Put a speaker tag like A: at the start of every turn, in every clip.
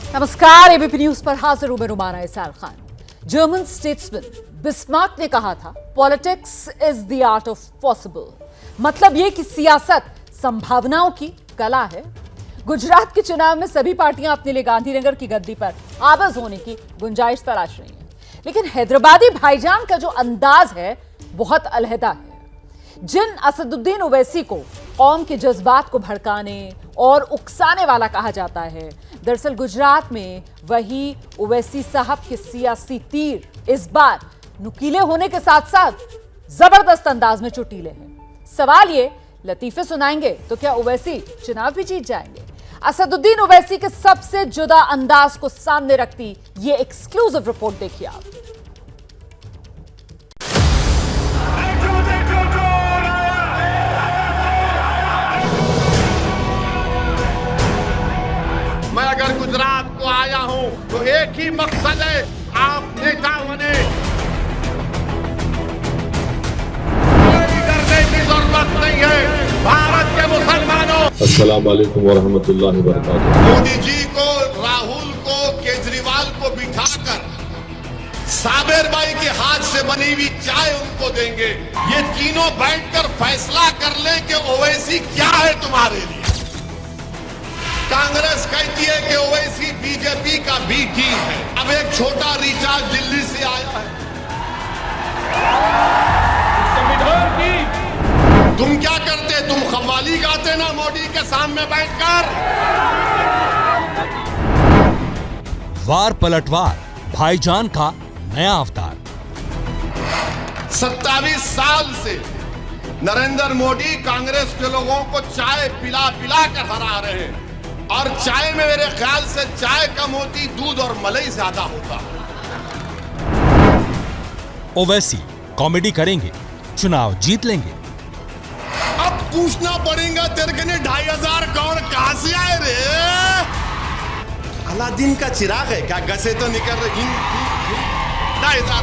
A: नमस्कार, ABP news पर हाजिर हूं मैं Rumana Isal Khan. German statesman Bismarck ने कहा था, politics is the art of possible. मतलब यह कि सियासत संभावनाओं की कला है। गुजरात के चुनाव में सभी पार्टियां अपने लिए गांधीनगर की गद्दी पर आबज होने की गुंजाइश तलाश रही हैं, लेकिन हैदराबादी भाईजान का जो अंदाज है बहुत अलहदा है। जिन असदुद्दीन ओवैसी को कौम के जज्बात को भड़काने और उकसाने वाला कहा जाता है, दरअसल गुजरात में वही ओवैसी साहब के सियासी तीर इस बार नुकीले होने के साथ साथ जबरदस्त अंदाज में चुटीले हैं। सवाल ये, लतीफे सुनाएंगे तो क्या ओवैसी चुनाव भी जीत जाएंगे? असदुद्दीन ओवैसी के सबसे जुदा अंदाज को सामने रखती ये एक्सक्लूसिव रिपोर्ट देखिए आप।
B: मैं अगर गुजरात को आया हूं तो एक ही मकसद है, आप नेता बने। कोई डरने की जरूरत नहीं है भारत के मुसलमानों।
C: अस्सलाम वालेकुम वरहमतुल्लाहि वबरकातुहू।
B: मोदी जी को, राहुल को, केजरीवाल को बिठाकर साबिर भाई के हाथ से बनी हुई चाय उनको देंगे। ये तीनों बैठकर फैसला कर लें कि ओवैसी क्या है तुम्हारे लिए। कांग्रेस कहती है कि ओवैसी बीजेपी का बी टीम है। अब एक छोटा रिचार्ज दिल्ली से आया है। संविधान की तुम क्या करते? तुम कव्वाली गाते ना मोदी के सामने बैठकर।
D: वार पलटवार, भाईजान का नया अवतार।
B: 27 साल से नरेंद्र मोदी कांग्रेस के लोगों को चाय पिला पिला कर हरा रहे हैं, और चाय में मेरे ख्याल से चाय कम होती, दूध और मलाई ज्यादा होता।
D: ओवैसी कॉमेडी करेंगे, चुनाव जीत लेंगे।
B: अब पूछना पड़ेगा तेरे के 2500 कौन कहां से आए रे? अलादीन का चिराग है क्या? गसे तो निकल रहे, 2500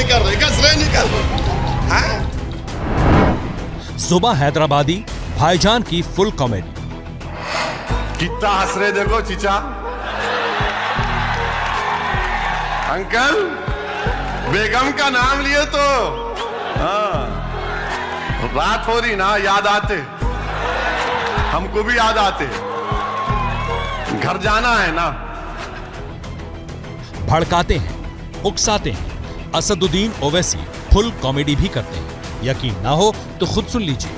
B: करोड़ गसरे निकल रहे हैं?
D: सुबह हैदराबादी भाईजान की फुल कॉमेडी।
B: कितना हंस रहे देखो चीचा। अंकल, बेगम का नाम लिए तो रात हो रही ना, याद आते, हमको भी याद आते। घर जाना है ना।
D: भड़काते हैं, उकसाते हैं। असदुद्दीन ओवैसी फुल कॉमेडी भी करते हैं। यकीन ना हो तो खुद सुन लीजिए।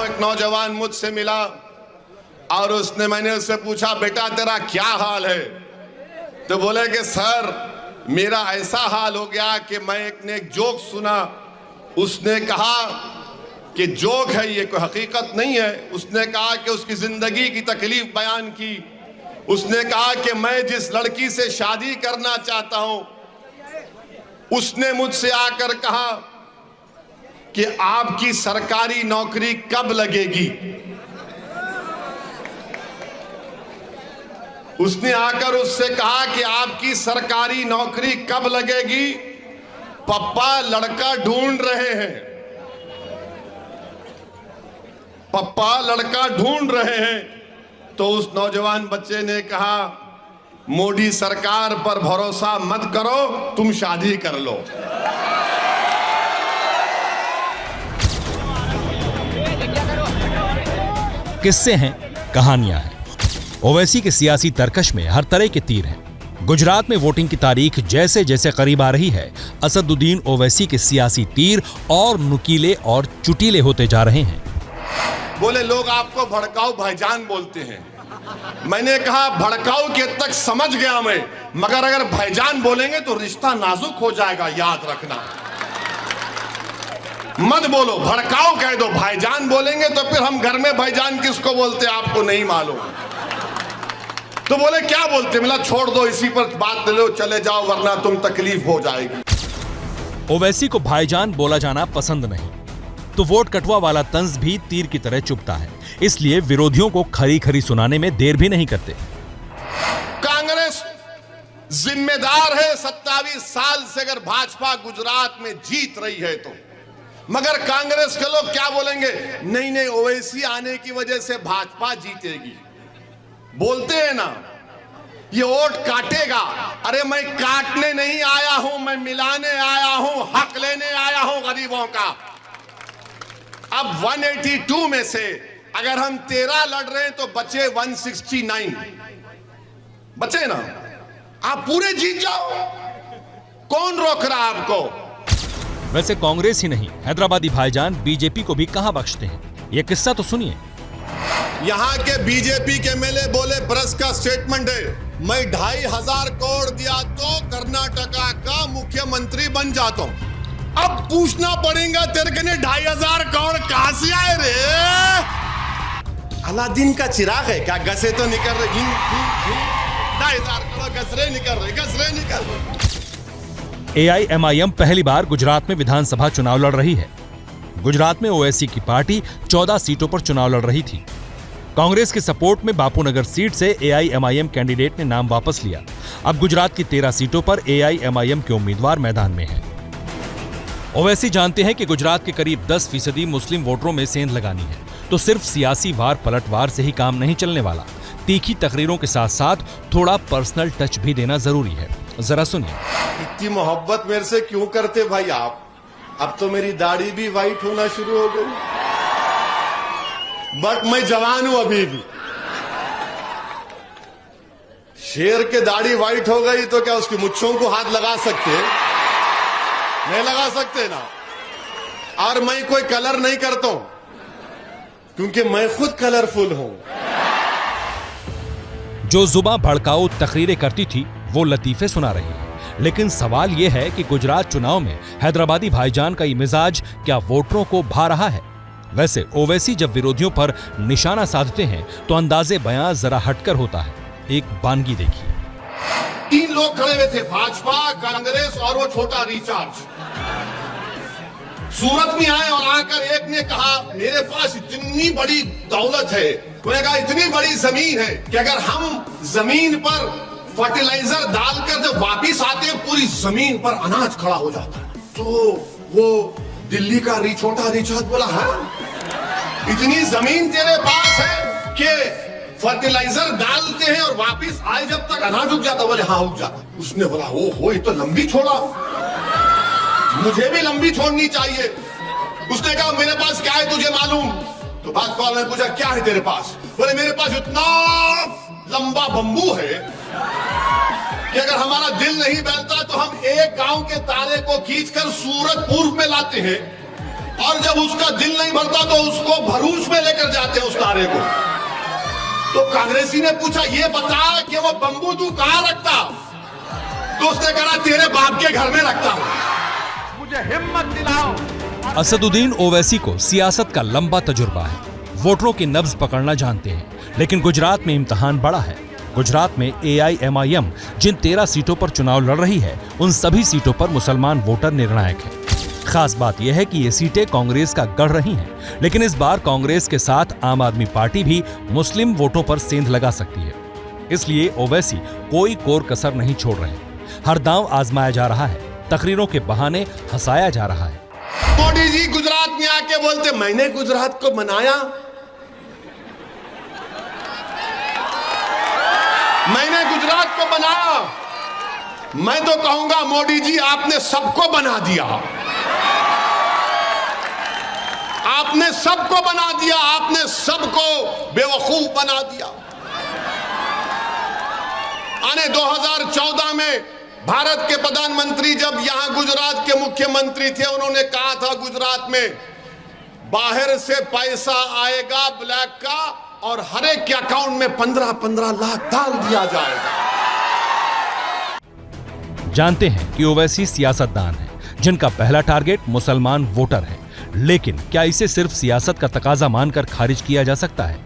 B: एक नौजवान मुझसे मिला और मैंने उससे पूछा, बेटा तेरा क्या हाल है? तो बोले कि सर मेरा ऐसा हाल हो गया कि मैं एक जोक सुना। उसने कहा कि जोक है ये, कोई हकीकत नहीं है। उसने कहा कि उसकी जिंदगी की तकलीफ बयान की। उसने कहा कि मैं जिस लड़की से शादी करना चाहता हूं, उसने मुझसे आकर कहा कि आपकी सरकारी नौकरी कब लगेगी। उसने आकर उससे कहा कि आपकी सरकारी नौकरी कब लगेगी? पप्पा लड़का ढूंढ रहे हैं, पप्पा लड़का ढूंढ रहे हैं। तो उस नौजवान बच्चे ने कहा, मोदी सरकार पर भरोसा मत करो, तुम शादी कर लो।
D: किस्से हैं, कहानियां हैं। ओवैसी के सियासी तरकश में हर तरह के तीर हैं। गुजरात में वोटिंग की तारीख जैसे जैसे करीब आ रही है, असदुद्दीन ओवैसी के सियासी तीर और नुकीले और चुटीले होते जा रहे हैं।
B: बोले लोग आपको भड़काऊ भाईजान बोलते हैं। मैंने कहा भड़काऊ के तक समझ गया मैं, मगर अगर भाईजान बोलेंगे तो रिश्ता नाजुक हो जाएगा, याद रखना। मत बोलो, भड़काऊ कह दो। भाईजान बोलेंगे तो फिर हम घर में भाईजान किसको बोलते आपको नहीं मालूम। तो बोले क्या बोलते? मिला छोड़ दो, इसी पर बात ले लो, चले जाओ, वरना तुम तकलीफ हो जाएगी।
D: ओवैसी को भाईजान बोला जाना पसंद नहीं, तो वोट कटवा वाला तंज भी तीर की तरह चुभता है। इसलिए विरोधियों को खरी खरी सुनाने में देर भी नहीं करते।
B: कांग्रेस जिम्मेदार है 27 साल से अगर भाजपा गुजरात में जीत रही है तो। मगर कांग्रेस के लोग क्या बोलेंगे? नहीं नहीं, ओवैसी आने की वजह से भाजपा जीतेगी। बोलते हैं ना। ये वोट काटेगा। अरे मैं काटने नहीं आया हूं, मैं मिलाने आया हूं, हक लेने आया हूं गरीबों का। अब 182 में से अगर हम 13 लड़ रहे हैं तो बचे 169, बचे ना। आप पूरे जीत जाओ, कौन रोक रहा आपको?
D: वैसे कांग्रेस ही नहीं, हैदराबादी भाईजान बीजेपी को भी कहां बख्शते हैं, ये किस्सा तो सुनिए।
B: यहां के बीजेपी के एमएलए बोले, प्रेस का स्टेटमेंट है, मैं 2,500 करोड़ दिया तो कर्नाटका का मुख्यमंत्री बन जाता हूं। अब पूछना पड़ेगा तेरे के ने 2,500 करोड़ कहां से आए रे? अलादीन का चिराग है क्या? गसे तो निकल रहे, 2,500 करोड़ गसरे निकल रहे।
D: AIMIM पहली बार गुजरात में विधानसभा चुनाव लड़ रही है। गुजरात में ओवैसी की पार्टी 14 सीटों पर चुनाव लड़ रही थी। कांग्रेस के सपोर्ट में बापूनगर सीट से AIMIM कैंडिडेट ने नाम वापस लिया। अब गुजरात की 13 सीटों पर AIMIM के उम्मीदवार मैदान में हैं। ओवैसी जानते हैं कि गुजरात के करीब 10% मुस्लिम वोटरों में सेंध लगानी है, तो सिर्फ सियासी वार पलटवार से ही काम नहीं चलने वाला। तीखी तकरीरों के साथ साथ थोड़ा पर्सनल टच भी देना जरूरी है। जरा सुनिए।
B: इतनी मोहब्बत मेरे से क्यों करते भाई आप? अब तो मेरी दाढ़ी भी वाइट होना शुरू हो गई, बट मैं जवान हूं अभी भी। शेर के दाढ़ी वाइट हो गई तो क्या उसकी मुच्छों को हाथ लगा सकते? नहीं लगा सकते ना। और मैं कोई कलर नहीं करता हूं, क्योंकि मैं खुद कलरफुल हूं।
D: जो जुबां भड़काऊ तकरीरें करती थी वो लतीफे सुना रही है। लेकिन सवाल यह है कि गुजरात चुनाव में हैदराबादी भाईजान का ये मिजाज क्या वोटरों को भा रहा है? वैसे ओवैसी जब विरोधियों पर निशाना साधते हैं तो अंदाजे बयां जरा हटकर होता है। एक बानगी देखिए।
B: 3 लोग खड़े हुए थे, भाजपा, कांग्रेस और वो छोटा रिचार्ज। सूरत में आए और आकर एक ने कहा, मेरे पास इतनी बड़ी दौलत है, मैंने कहा इतनी बड़ी जमीन है कि अगर हम जमीन पर फर्टिलाइजर डालकर जब वापिस आते हैं पूरी जमीन पर अनाज खड़ा हो जाता है। तो वो दिल्ली का छोटा रिचार्ज बोला, हाँ इतनी जमीन तेरे पास है कि फर्टिलाइजर डालते हैं और वापिस आए जब तक अनाज उग जाता? बोले हाँ उग जाता। उसने बोला ओ हो, ये तो लंबी छोड़ा, मुझे भी लंबी छोड़नी चाहिए। उसने कहा मेरे पास क्या है तुझे मालूम? तो बात कॉल ने पूछा क्या है तेरे पास? बोले मेरे पास इतना लंबा बंबू है कि अगर हमारा दिल नहीं बहलता तो हम एक गांव के तारे को खींचकर सूरत पूर्व में लाते हैं, और जब उसका दिल नहीं भरता तो उसको भरूच में लेकर जाते हैं उस तारे को। तो कांग्रेसी ने पूछा ये बता कि वो बंबू तू कहां रखता? तो उसने कहा तेरे बाप के घर में रखता हूं। मुझे हिम्मत दिलाओ।
D: असदुद्दीन ओवैसी को सियासत का लंबा तजुर्बा है, वोटरों की नब्ज पकड़ना जानते हैं। लेकिन गुजरात में इम्तिहान बड़ा है। गुजरात में AIMIM जिन 13 सीटों पर चुनाव लड़ रही है उन सभी सीटों पर मुसलमान वोटर निर्णायक है। खास बात यह है कि ये सीटें कांग्रेस का गढ़ रही हैं, लेकिन इस बार कांग्रेस के साथ आम आदमी पार्टी भी मुस्लिम वोटों पर सेंध लगा सकती है। इसलिए ओवैसी कोई कोर कसर नहीं छोड़ रहे। हर दांव आजमाया जा रहा है, तकरीरों के बहाने हंसाया जा रहा है।
B: मोदी जी गुजरात में आके बोलते मैंने गुजरात को बनाया, मैंने गुजरात को बनाया। मैं तो कहूंगा मोदी जी आपने सबको बना दिया, आपने सबको बना दिया, आपने सबको बेवकूफ बना दिया। आने 2014 में भारत के प्रधानमंत्री जब यहां गुजरात के मुख्यमंत्री थे, उन्होंने कहा था गुजरात में बाहर से पैसा आएगा ब्लैक का और हर एक के अकाउंट में 15-15 लाख डाल दिया जाएगा।
D: जानते हैं कि ओवैसी सियासतदान है जिनका पहला टारगेट मुसलमान वोटर है, लेकिन क्या इसे सिर्फ सियासत का तकाजा मानकर खारिज किया जा सकता है?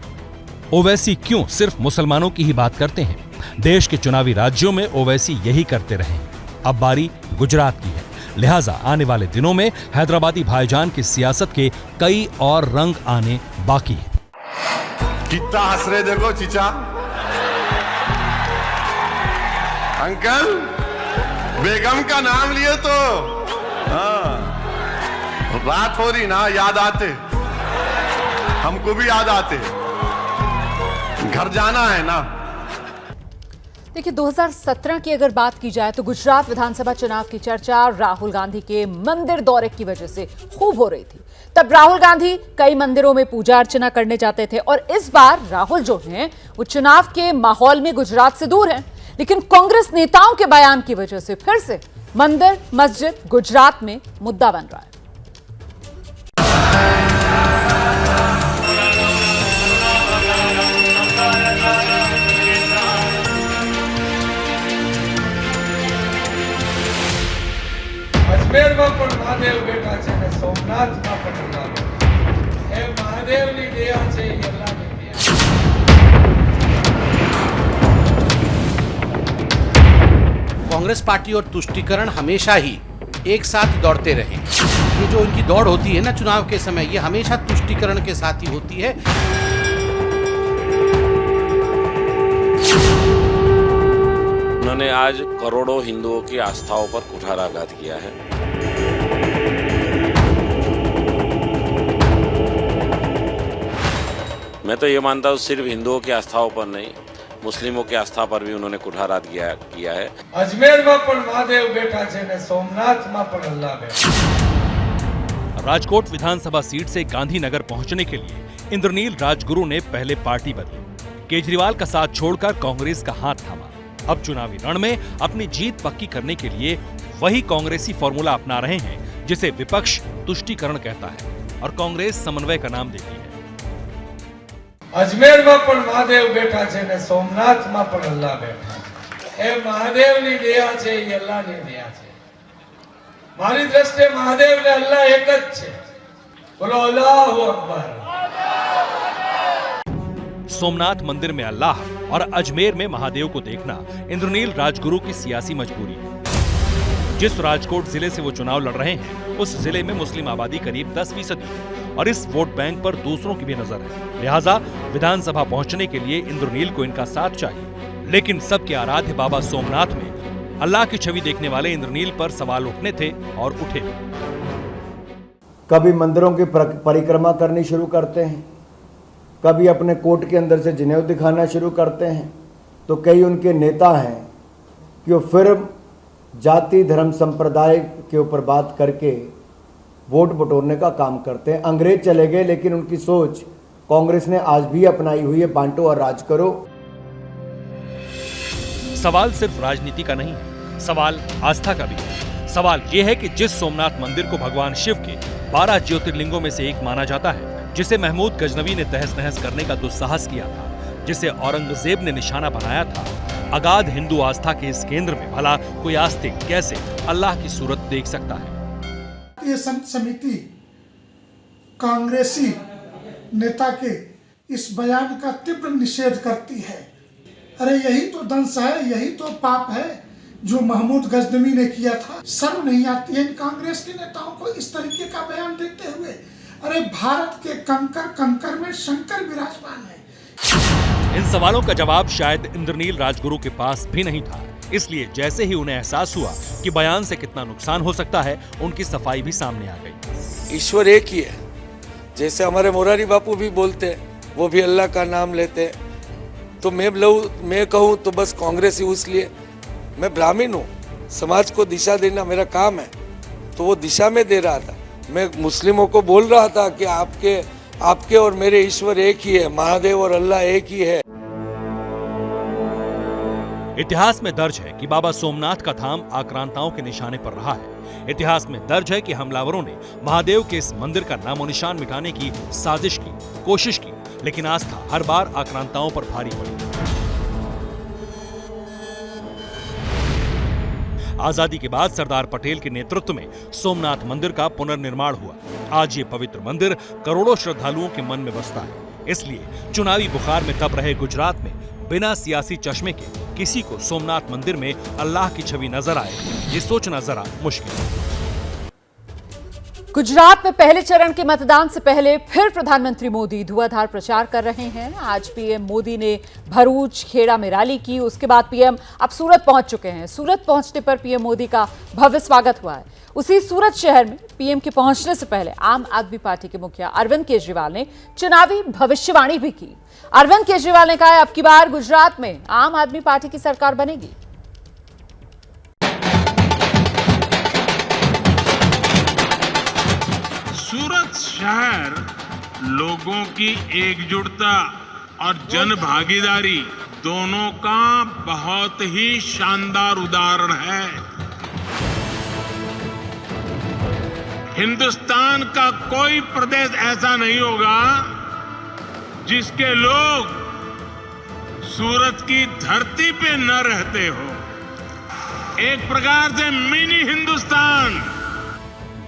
D: ओवैसी क्यों सिर्फ मुसलमानों की ही बात करते हैं? देश के चुनावी राज्यों में ओवैसी यही करते रहे। अब बारी गुजरात की है, लिहाजा आने वाले दिनों में हैदराबादी भाईजान की सियासत के कई और रंग आने बाकी है।
B: कितना हंस रहे देखो चीचा, अंकल बेगम का नाम लिए तो बात हो रही ना, याद आते, हमको भी याद आते, घर जाना है ना।
A: देखिए 2017 की अगर बात की जाए तो गुजरात विधानसभा चुनाव की चर्चा राहुल गांधी के मंदिर दौरे की वजह से खूब हो रही थी। तब राहुल गांधी कई मंदिरों में पूजा अर्चना करने जाते थे और इस बार राहुल जो हैं वो चुनाव के माहौल में गुजरात से दूर हैं, लेकिन कांग्रेस नेताओं के बयान की वजह से फिर से मंदिर मस्जिद गुजरात में मुद्दा बन रहा है।
E: અજમેરમાં પણ મહાદેવ બેઠા છે ને સોમનાથમાં પણ અલ્લાહ બેઠા છે. એ મહાદેવની દયા છે, એ અલ્લાહની દયા છે.
F: कांग्रेस पार्टी और तुष्टीकरण हमेशा ही एक साथ दौड़ते रहे। ये जो इनकी दौड़ होती है ना चुनाव के समय, ये हमेशा तुष्टीकरण के साथ ही होती है।
G: उन्होंने आज करोड़ों हिंदुओं की आस्थाओं पर कुठाराघात किया है। मैं तो ये मानता हूँ सिर्फ हिंदुओं की आस्थाओं पर नहीं, मुस्लिमों की आस्था पर भी उन्होंने कुठाराघात किया है।
E: અજમેરમાં પણ મહાદેવ બેઠા છે ને સોમનાથમાં પણ અલ્લાહ બેઠા છે.
D: राजकोट विधानसभा सीट से गांधीनगर पहुंचने के लिए इंद्रनील राजगुरु ने पहले पार्टी बदली, केजरीवाल का साथ छोड़कर कांग्रेस का हाथ थामा। अब चुनावी रण में अपनी जीत पक्की करने के लिए वही कांग्रेसी फॉर्मूला अपना रहे हैं जिसे विपक्ष तुष्टीकरण कहता है और कांग्रेस समन्वय का नाम देती है।
E: અજમેરમાં પણ મહાદેવ બેઠા છે ને સોમનાથમાં પણ અલ્લાહ બેઠા છે. એ મહાદેવની દયા છે, એ અલ્લાહની દયા છે. મારી દ્રષ્ટિએ મહાદેવ ને અલ્લાહ એક જ છે. બોલો અલ્લાહુ અકબર.
D: सोमनाथ मंदिर में अल्लाह और अजमेर में महादेव को देखना इंद्रनील राजगुरु की सियासी मजबूरी है। जिस राजकोट जिले से वो चुनाव लड़ रहे हैं उस जिले में मुस्लिम आबादी करीब 10% है और इस वोट बैंक पर दूसरों की भी नजर है, लिहाजा विधानसभा पहुंचने के लिए इंद्रनील को इनका साथ चाहिए। लेकिन सबके आराध्य बाबा सोमनाथ में अल्लाह की छवि देखने वाले इंद्रनील पर सवाल उठने थे और उठे।
H: कभी मंदिरों की परिक्रमा करनी शुरू करते हैं, कभी अपने कोर्ट के अंदर से जनेऊ दिखाना शुरू करते हैं, तो कई उनके नेता हैं कि वो फिर जाति धर्म संप्रदाय के ऊपर बात करके वोट बटोरने का काम करते हैं। अंग्रेज चले गए लेकिन उनकी सोच कांग्रेस ने आज भी अपनाई हुई है, बांटो और राज करो।
D: सवाल सिर्फ राजनीति का नहीं है, सवाल आस्था का भी है। सवाल यह है कि जिस सोमनाथ मंदिर को भगवान शिव के 12 ज्योतिर्लिंगों में से एक माना जाता है, जिसे महमूद गजनवी ने तहस नहस करने का दुस्साहस किया था, जिसे औरंगजेब ने निशाना बनाया था, अगाध हिंदू आस्था के इस केंद्र में भला कोई आस्तिक कैसे अल्लाह की सूरत देख सकता है?
I: ये संत समिति कांग्रेसी नेता के इस बयान का तीव्र निषेध करती है। अरे यही तो दंश है, यही तो पाप है जो महमूद गजनवी ने किया था। शर्म नहीं आती है इन कांग्रेस के नेताओं को इस तरीके का बयान देते हुए? अरे भारत के कंकर कंकर में शंकर विराजमान है।
D: इन सवालों का जवाब शायद इंद्रनील राजगुरु के पास भी नहीं था, इसलिए जैसे ही उन्हें एहसास हुआ कि बयान से कितना नुकसान हो सकता है, उनकी सफाई भी सामने आ गई।
E: ईश्वर एक ही है, जैसे हमारे मोरारी बापू भी बोलते हैं, वो भी अल्लाह का नाम लेते हैं। तो मैं कहूँ तो बस कांग्रेस ही, इसलिए मैं ब्राह्मण हूँ, समाज को दिशा देना मेरा काम है, तो वो दिशा में दे रहा था। मैं मुस्लिमों को बोल रहा था कि आपके और मेरे ईश्वर एक ही है, महादेव और अल्लाह एक ही है।
D: इतिहास में दर्ज है कि बाबा सोमनाथ का धाम आक्रांताओं के निशाने पर रहा है। इतिहास में दर्ज है कि हमलावरों ने महादेव के इस मंदिर का नामो निशान मिटाने की साजिश की, कोशिश की, लेकिन आस्था हर बार आक्रांताओं पर भारी पड़ी। आजादी के बाद सरदार पटेल के नेतृत्व में सोमनाथ मंदिर का पुनर्निर्माण हुआ। आज ये पवित्र मंदिर करोड़ों श्रद्धालुओं के मन में बसता है। इसलिए चुनावी बुखार में तप रहे गुजरात में बिना सियासी चश्मे के किसी को सोमनाथ मंदिर में अल्लाह की छवि नजर आए, ये सोचना जरा मुश्किल है।
A: गुजरात में पहले चरण के मतदान से पहले फिर प्रधानमंत्री मोदी धुआंधार प्रचार कर रहे हैं। आज पीएम मोदी ने भरूच, खेड़ा में रैली की। उसके बाद पीएम अब सूरत पहुंच चुके हैं। सूरत पहुंचने पर पीएम मोदी का भव्य स्वागत हुआ है। उसी सूरत शहर में पीएम के पहुंचने से पहले आम आदमी पार्टी के मुखिया अरविंद केजरीवाल ने चुनावी भविष्यवाणी भी की। अरविंद केजरीवाल ने कहा, अब की बार गुजरात में आम आदमी पार्टी की सरकार बनेगी।
J: सूरत शहर लोगों की एकजुटता और जन भागीदारी दोनों का बहुत ही शानदार उदाहरण है। हिंदुस्तान का कोई प्रदेश ऐसा नहीं होगा जिसके लोग सूरत की धरती पे न रहते हो। एक प्रकार से मिनी हिंदुस्तान।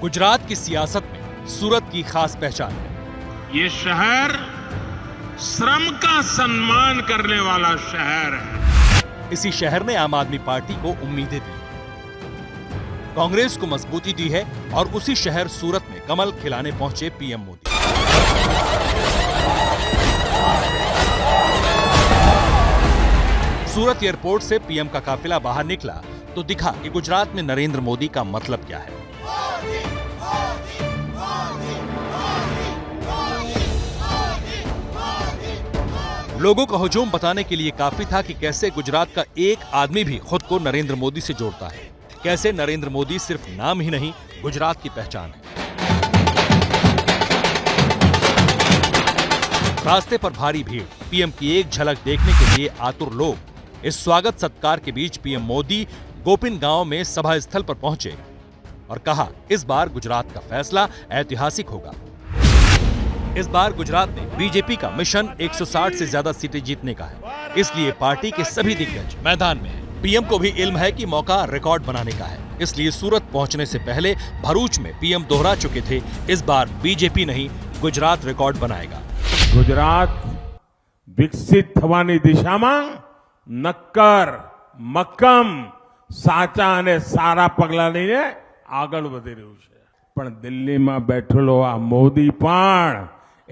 D: गुजरात की सियासत में सूरत की खास पहचान है।
J: ये शहर श्रम का सम्मान करने वाला शहर है।
D: इसी शहर ने आम आदमी पार्टी को उम्मीदें दी, कांग्रेस को मजबूती दी है और उसी शहर सूरत में कमल खिलाने पहुंचे पीएम मोदी। सूरत एयरपोर्ट से पीएम का काफिला बाहर निकला तो दिखा कि गुजरात में नरेंद्र मोदी का मतलब क्या है। लोगों को हुजूम बताने के लिए काफी था कि कैसे गुजरात का एक आदमी भी खुद को नरेंद्र मोदी से जोड़ता है, कैसे नरेंद्र मोदी सिर्फ नाम ही नहीं गुजरात की पहचान है। रास्ते पर भारी भीड़, पीएम की एक झलक देखने के लिए आतुर लोग। इस स्वागत सत्कार के बीच पीएम मोदी गोपिन गांव में सभा स्थल पर पहुंचे और कहा, इस बार गुजरात का फैसला ऐतिहासिक होगा। इस बार गुजरात में बीजेपी का मिशन 160 से ज्यादा सीटें जीतने का है, इसलिए पार्टी के सभी दिग्गज मैदान में हैं। पीएम को भी इल्म है कि मौका रिकॉर्ड बनाने का है, इसलिए सूरत पहुंचने से पहले भरूच में पीएम दोहरा चुके थे, इस बार बीजेपी नहीं गुजरात रिकॉर्ड बनाएगा।
J: गुजरात विकसित થવાની દિશામાં નક્કર, મક્કમ, સાચા અને સારા પગલા લઈને આગળ વધી રહ્યું છે। પણ દિલ્હીમાં બેઠેલો આ મોદી પણ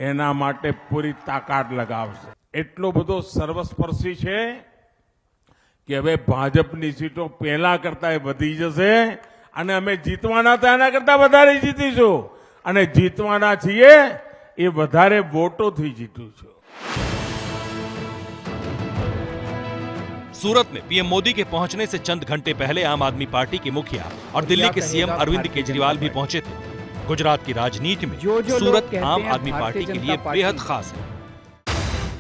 J: એના માટે પૂરી તાકાત લગાવશે। એટલો બધો સર્વસ્પર્શી છે કે હવે ભાજપની સીટો પહેલા કરતા વધી જશે અને અમે જીતવાના હતા એના કરતા વધારે જીતીશું અને જીતવાના છીએ એ વધારે વોટોથી જીતીશું।
D: सूरत में पीएम मोदी के पहुंचने से चंद घंटे पहले आम आदमी पार्टी के मुखिया और दिल्ली के सीएम अरविंद केजरीवाल भी पहुंचे थे। गुजरात की राजनीति में सूरत आम आदमी पार्टी के लिए बेहद खास है।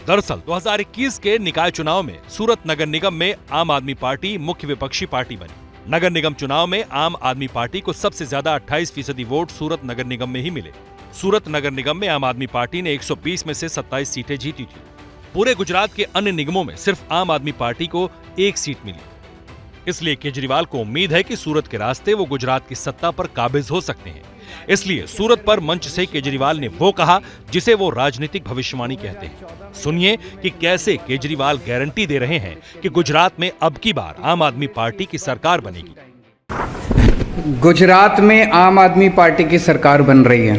D: दरअसल 2021 के निकाय चुनाव में सूरत नगर निगम में आम आदमी पार्टी मुख्य विपक्षी पार्टी बनी। नगर निगम चुनाव में आम आदमी पार्टी को सबसे ज्यादा 28% वोट सूरत नगर निगम में ही मिले। सूरत नगर निगम में आम आदमी पार्टी ने 120 में से 27 सीटें जीती थी। पूरे गुजरात के अन्य निगमों में सिर्फ आम आदमी पार्टी को 1 सीट मिली। इसलिए केजरीवाल को उम्मीद है कि सूरत के रास्ते वो गुजरात की सत्ता पर काबिज हो सकते हैं। इसलिए सूरत पर मंच से केजरीवाल ने वो कहा जिसे वो राजनीतिक भविष्यवाणी कहते हैं। सुनिए कि कैसे केजरीवाल गारंटी दे रहे हैं कि गुजरात में अब की बार आम आदमी पार्टी की सरकार बनेगी।
K: गुजरात में आम आदमी पार्टी की सरकार बन रही है।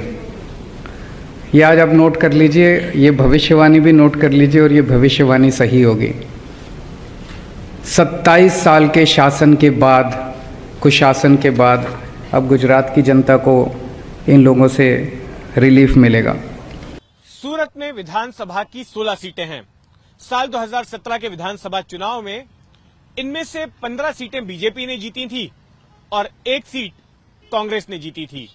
K: ये आज आप नोट कर लीजिए, ये भविष्यवाणी भी नोट कर लीजिए और ये भविष्यवाणी सही होगी। 27 साल के शासन के बाद, कुशासन के बाद अब गुजरात की जनता को इन लोगों से रिलीफ मिलेगा।
L: सूरत में विधानसभा की 16 सीटें हैं। साल 2017 के विधानसभा चुनाव में इनमें से 15 सीटें बीजेपी ने जीती थी और 1 सीट कांग्रेस ने जीती थी।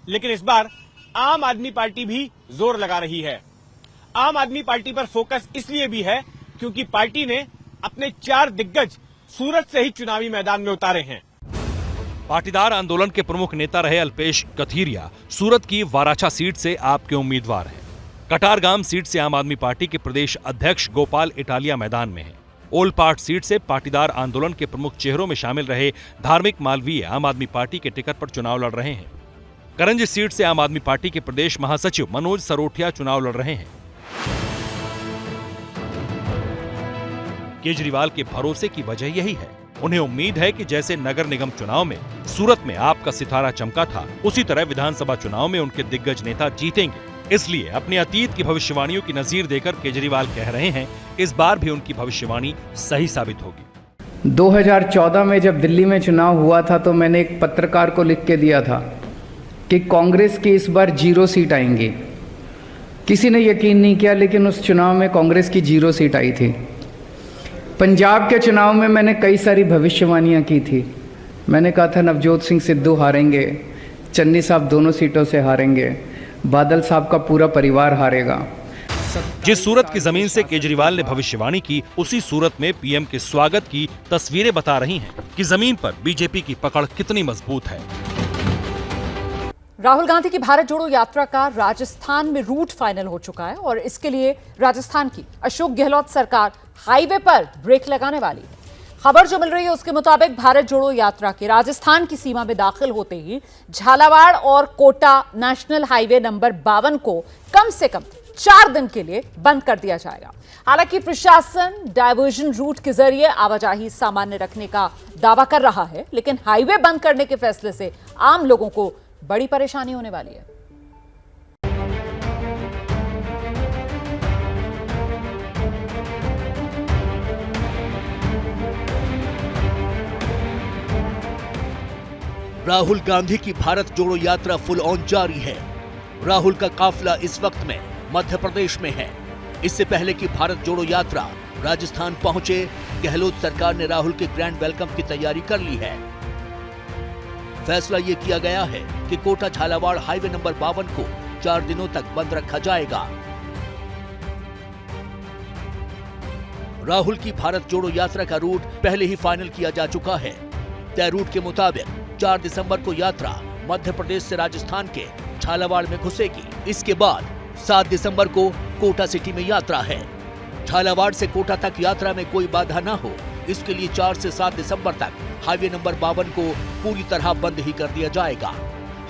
L: लेकिन इस बार आम आदमी पार्टी भी जोर लगा रही है। आम आदमी पार्टी पर फोकस इसलिए भी है क्योंकि पार्टी ने अपने 4 दिग्गज सूरत से ही चुनावी मैदान में उतारे हैं।
D: पाटीदार आंदोलन के प्रमुख नेता रहे अल्पेश कथीरिया सूरत की वाराछा सीट से आपके उम्मीदवार हैं। कटारगाम सीट से आम आदमी पार्टी के प्रदेश अध्यक्ष गोपाल इटालिया मैदान में हैं। ओलपाट सीट से पाटीदार आंदोलन के प्रमुख चेहरों में शामिल रहे धार्मिक मालवीय आम आदमी पार्टी के टिकट पर चुनाव लड़ रहे हैं। करंज सीट से आम आदमी पार्टी के प्रदेश महासचिव मनोज सरोठिया चुनाव लड़ रहे हैं। केजरीवाल के भरोसे की वजह यही है उन्हें उम्मीद है कि जैसे नगर निगम चुनाव में सूरत में आपका सितारा चमका था, उसी तरह विधानसभा चुनाव में उनके दिग्गज नेता जीतेंगे। इसलिए अपने अतीत की भविष्यवाणियों की नजीर देकर केजरीवाल कह रहे हैं, इस बार भी उनकी भविष्यवाणी सही साबित होगी।
K: 2014 में जब दिल्ली में चुनाव हुआ था तो मैंने एक पत्रकार को लिख के दिया था कि कांग्रेस की इस बार 0 सीट आएंगी। किसी ने यकीन नहीं किया, लेकिन उस चुनाव में कांग्रेस की 0 सीट आई थी। पंजाब के चुनाव में मैंने कई सारी भविष्यवाणियां की थी। मैंने कहा था नवजोत सिंह सिद्धू हारेंगे, चन्नी साहब दोनों सीटों से हारेंगे, बादल साहब का पूरा परिवार हारेगा।
D: जिस सूरत की जमीन से केजरीवाल ने भविष्यवाणी की, उसी सूरत में पीएम के स्वागत की तस्वीरें बता रही हैं कि जमीन पर बीजेपी की पकड़ कितनी मजबूत है।
A: राहुल गांधी की भारत जोड़ो यात्रा का राजस्थान में रूट फाइनल हो चुका है और इसके लिए राजस्थान की अशोक गहलोत सरकार हाईवे पर ब्रेक लगाने वाली है। खबर जो मिल रही है उसके मुताबिक भारत जोड़ो यात्रा के राजस्थान की सीमा में दाखिल होते ही झालावाड़ और कोटा नेशनल हाईवे नंबर 52 को कम से कम 4 दिन के लिए बंद कर दिया जाएगा। हालांकि प्रशासन डायवर्जन रूट के जरिए आवाजाही सामान्य रखने का दावा कर रहा है, लेकिन हाईवे बंद करने के फैसले से आम लोगों को बड़ी परेशानी होने वाली है।
M: राहुल गांधी की भारत जोड़ो यात्रा फुल ऑन जारी है। राहुल का काफिला इस वक्त में मध्य प्रदेश में है। इससे पहले कि भारत जोड़ो यात्रा राजस्थान पहुंचे, गहलोत सरकार ने राहुल के ग्रैंड वेलकम की तैयारी कर ली है। फैसला ये किया गया है कि कोटा झालावाड़ हाईवे नंबर 52 को 4 दिनों तक बंद रखा जाएगा। राहुल की भारत जोड़ो यात्रा का रूट पहले ही फाइनल किया जा चुका है। तय रूट के मुताबिक 4 दिसंबर को यात्रा मध्य प्रदेश से राजस्थान के झालावाड़ में घुसेगी। इसके बाद 7 दिसंबर को कोटा सिटी में यात्रा है। झालावाड़ से कोटा तक यात्रा में कोई बाधा न हो, इसके लिए 4 से 7 दिसंबर तक हाईवे नंबर 52 को पूरी तरह बंद ही कर दिया जाएगा।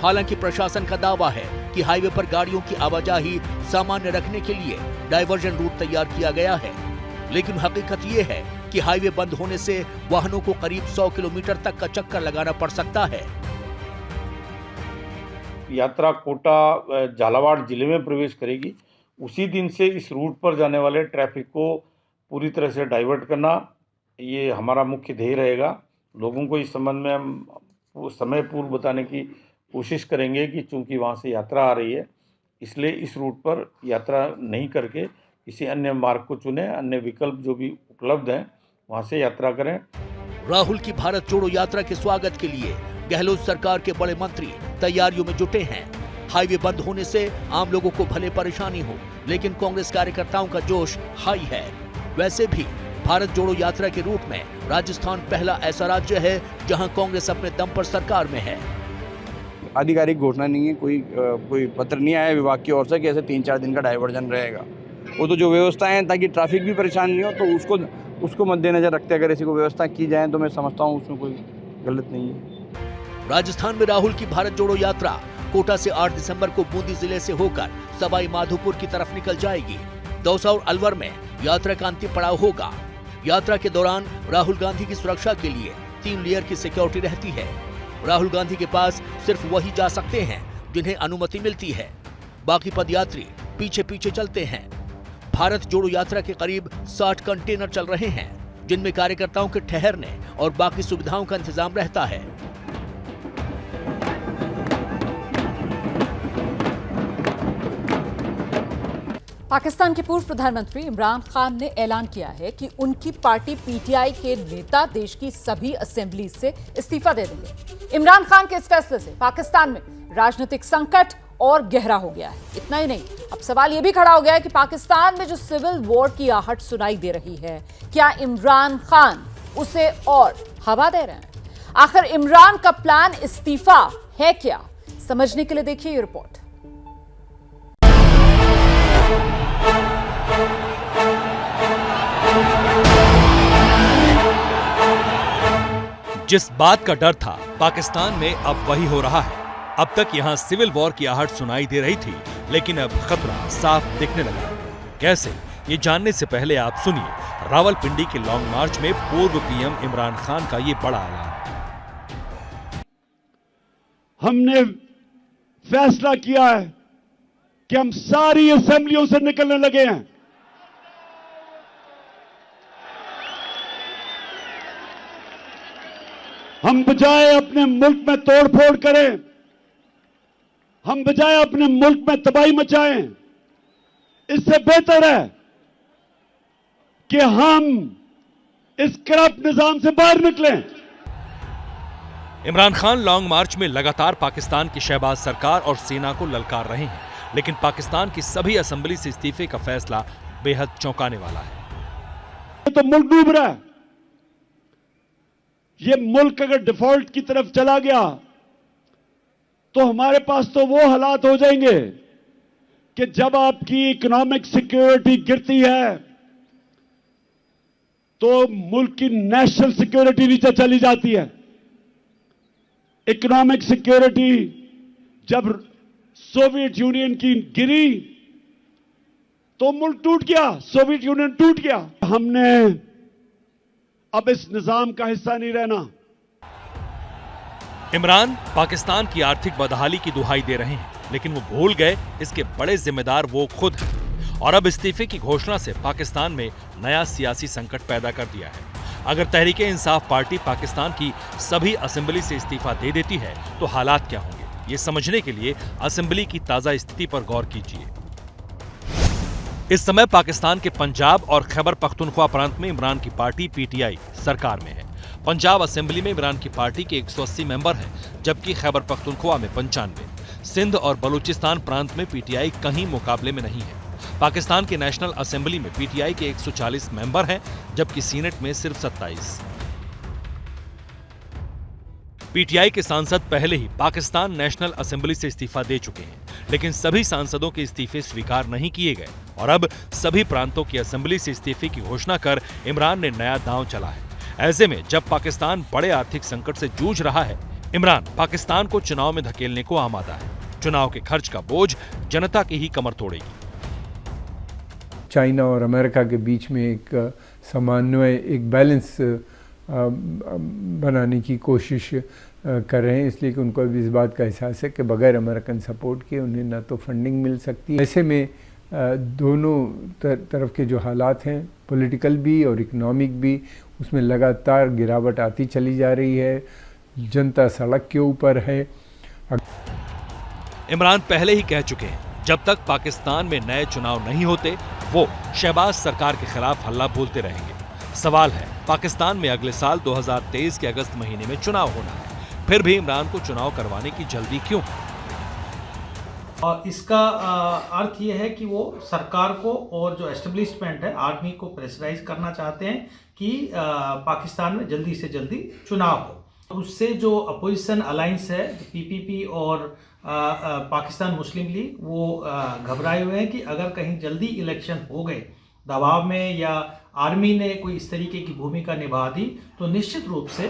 M: हालांकि प्रशासन का दावा है कि हाईवे पर गाड़ियों की आवाजाही सामान्य रखने के लिए डायवर्जन रूट तैयार किया गया है, लेकिन हकीकत ये है कि हाईवे बंद होने से वाहनों को करीब 100 किलोमीटर तक का चक्कर लगाना पड़ सकता है।
J: यात्रा कोटा झालावाड़ जिले में प्रवेश करेगी। उसी दिन से इस रूट पर जाने वाले ट्रैफिक को पूरी तरह से डाइवर्ट करना, ये हमारा मुख्य ध्येय रहेगा। लोगों को इस संबंध में हम समय पूर्व बताने की कोशिश करेंगे कि चूंकि वहाँ से यात्रा आ रही है, इसलिए इस रूट पर यात्रा नहीं करके किसी अन्य मार्ग को चुने, अन्य विकल्प जो भी उपलब्ध हैं वहाँ से यात्रा करें।
M: राहुल की भारत जोड़ो यात्रा के स्वागत के लिए गहलोत सरकार के बड़े मंत्री तैयारियों में जुटे हैं। हाईवे बंद होने से आम लोगों को भले परेशानी हो, लेकिन कांग्रेस कार्यकर्ताओं का जोश हाई है। वैसे भी भारत जोड़ो यात्रा के रूट में राजस्थान पहला ऐसा राज्य है जहां कांग्रेस अपने दम पर सरकार में है।
N: आधिकारिक घोषणा नहीं है, कोई पत्र नहीं आया विभाग की ओर से कि ऐसे 3-4 दिन का डायवर्जन रहेगा। वो तो जो व्यवस्थाएं हैं ताकि ट्रैफिक भी परेशान नहीं हो, तो उसको मद्देनजर रखते अगर इसी को व्यवस्था की जाए तो मैं समझता हूँ उसमें कोई गलत नहीं है।
M: राजस्थान में राहुल की भारत जोड़ो यात्रा कोटा से 8 दिसंबर को बूंदी जिले से होकर सवाई माधोपुर की तरफ निकल जाएगी। दौसा और अलवर में यात्रा का अंतिम पड़ाव होगा। यात्रा के दौरान राहुल गांधी की सुरक्षा के लिए 3 लेयर की सिक्योरिटी रहती है। राहुल गांधी के पास सिर्फ वही जा सकते हैं जिन्हें अनुमति मिलती है, बाकी पदयात्री पीछे पीछे चलते हैं। भारत जोड़ो यात्रा के करीब 60 कंटेनर चल रहे हैं, जिनमें कार्यकर्ताओं के ठहरने और बाकी सुविधाओं का इंतजाम रहता है।
A: पाकिस्तान के पूर्व प्रधानमंत्री इमरान खान ने ऐलान किया है कि उनकी पार्टी पीटीआई के नेता देश की सभी असेंबली से इस्तीफा दे देंगे। इमरान खान के इस फैसले से पाकिस्तान में राजनीतिक संकट और गहरा हो गया है। इतना ही नहीं, अब सवाल यह भी खड़ा हो गया है कि पाकिस्तान में जो सिविल वॉर की आहट सुनाई दे रही है, क्या इमरान खान उसे और हवा दे रहे हैं? आखिर इमरान का प्लान इस्तीफा है क्या? समझने के लिए देखिए ये रिपोर्ट।
D: जिस बात का डर था पाकिस्तान में अब वही हो रहा है। अब तक यहां सिविल वॉर की आहट सुनाई दे रही थी, लेकिन अब खतरा साफ दिखने लगा। कैसे? ये जानने से पहले आप सुनिए रावलपिंडी के लॉन्ग मार्च में पूर्व पीएम इमरान खान का ये बड़ा ऐलान।
O: हमने फैसला किया है कि हम सारी असेंबलियों से निकलने लगे हैं। हम बजाय अपने मुल्क में तोड़फोड़ करें, हम बजाय अपने मुल्क में तबाही मचाएं, इससे बेहतर है कि हम इस करप्ट निजाम से बाहर निकलें।
D: इमरान खान लॉन्ग मार्च में लगातार पाकिस्तान की शहबाज सरकार और सेना को ललकार रहे हैं, लेकिन पाकिस्तान की सभी असेंबली से इस्तीफे का फैसला बेहद चौंकाने वाला है।
O: तो मुल्क डूब रहा है। ये मुल्क अगर डिफॉल्ट की तरफ चला गया तो हमारे पास तो वो हालात हो जाएंगे कि जब आपकी इकोनॉमिक सिक्योरिटी गिरती है तो मुल्क की नेशनल सिक्योरिटी नीचे चली जाती है। इकोनॉमिक सिक्योरिटी जब सोवियत यूनियन की गिरी तो मुल्क टूट गया, सोवियत यूनियन टूट गया। हमने अब इस निजाम का हिस्सा नहीं रहना।
D: इमरान पाकिस्तान की आर्थिक बदहाली की दुहाई दे रहे हैं, लेकिन वो भूल गए इसके बड़े जिम्मेदार वो खुद हैं। और अब इस्तीफे की घोषणा से पाकिस्तान में नया सियासी संकट पैदा कर दिया है। अगर तहरीके इंसाफ पार्टी पाकिस्तान की सभी असेंबली से इस्तीफा दे देती है तो हालात क्या होंगे, ये समझने के लिए असेंबली की ताजा स्थिति पर गौर कीजिए। इस समय पाकिस्तान के पंजाब और खैबर पख्तूनख्वा प्रांत में इमरान की पार्टी पीटीआई सरकार में है। पंजाब असेंबली में इमरान की पार्टी के 180 मेंबर हैं, जबकि खैबर पख्तूनख्वा में 95। सिंध और बलूचिस्तान प्रांत में पीटीआई कहीं मुकाबले में नहीं है। पाकिस्तान के नेशनल असेंबली में पीटीआई के 140 मेंबर हैं, जबकि सीनेट में सिर्फ 27। पीटीआई के सांसद पहले ही पाकिस्तान नेशनल असेंबली से इस्तीफा दे चुके हैं, लेकिन सभी सांसदों के इस्तीफे स्वीकार नहीं किए गए और अब सभी प्रांतों की असेंबली से इस्तीफे की घोषणा कर इमरान ने नया दांव चला है। ऐसे में जब पाकिस्तान बड़े आर्थिक संकट से जूझ रहा है, इमरान पाकिस्तान को चुनाव में धकेलने को आमादा है। चुनाव के खर्च का बोझ जनता की ही कमर तोड़ेगी।
P: चाइना और अमेरिका के बीच में एक समन्वय, एक बैलेंस बनाने की कोशिश कर रहे हैं, इसलिए कि उनको भी इस बात का एहसास है कि बगैर अमेरिकन सपोर्ट के उन्हें ना तो फंडिंग मिल सकती है। ऐसे में दोनों तरफ के जो हालात हैं, पॉलिटिकल भी और इकोनॉमिक भी, उसमें लगातार गिरावट आती चली जा रही है। जनता सड़क के ऊपर है।
D: इमरान पहले ही कह चुके हैं, जब तक पाकिस्तान में नए चुनाव नहीं होते वो शहबाज सरकार के खिलाफ हल्ला बोलते रहेंगे। सवाल है, पाकिस्तान में अगले साल 2023 के अगस्त महीने में चुनाव होना है, फिर भी इमरान को चुनाव करवाने की जल्दी क्यों?
Q: और इसका अर्थ ये है कि वो सरकार को और जो एस्टेब्लिशमेंट है, आर्मी को प्रेशराइज करना चाहते हैं कि पाकिस्तान में जल्दी से जल्दी चुनाव हो। उससे जो अपोजिशन अलायंस है, पीपीपी और पाकिस्तान मुस्लिम लीग, वो घबराए हुए हैं कि अगर कहीं जल्दी इलेक्शन हो गए दबाव में या आर्मी ने कोई इस तरीके की भूमिका निभा दी तो निश्चित रूप से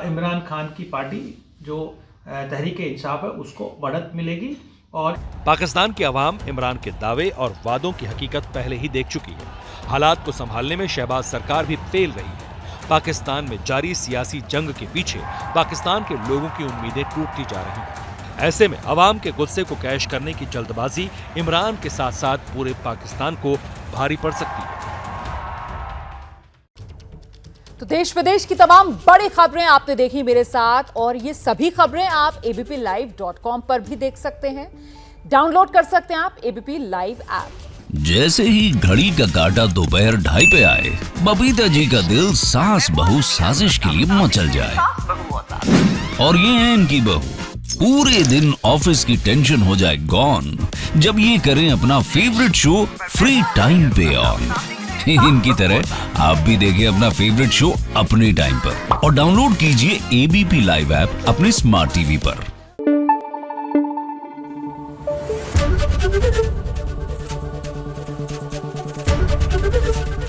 Q: इमरान खान की पार्टी जो तहरीक इंसाफ है उसको बढ़त मिलेगी। और
D: पाकिस्तान की आवाम इमरान के दावे और वादों की हकीकत पहले ही देख चुकी है। हालात को संभालने में शहबाज सरकार भी फेल रही है। पाकिस्तान में जारी सियासी जंग के पीछे पाकिस्तान के लोगों की उम्मीदें टूटती जा रही हैं। ऐसे में अवाम के गुस्से को कैश करने की जल्दबाजी इमरान के साथ साथ पूरे पाकिस्तान को भारी पड़ सकती है।
A: तो देश विदेश की तमाम बड़ी खबरें आपने देखी मेरे साथ, और ये सभी खबरें आप abplive.com पर भी देख सकते हैं। डाउनलोड कर सकते हैं आप एबीपी लाइव ऐप।
R: जैसे ही घड़ी का काटा दोपहर 2:30 पे आए, बबीता जी का दिल सास बहू साजिश के लिए मचल जाए। और ये है इनकी बहू, पूरे दिन ऑफिस की टेंशन हो जाए गॉन जब ये करें अपना फेवरेट शो फ्री टाइम पे ऑन। इनकी तरह आप भी देखिए अपना फेवरेट शो अपने टाइम पर और डाउनलोड कीजिए एबीपी लाइव ऐप अपने स्मार्ट टीवी पर।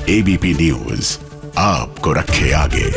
S: एबीपी न्यूज आपको रखे आगे।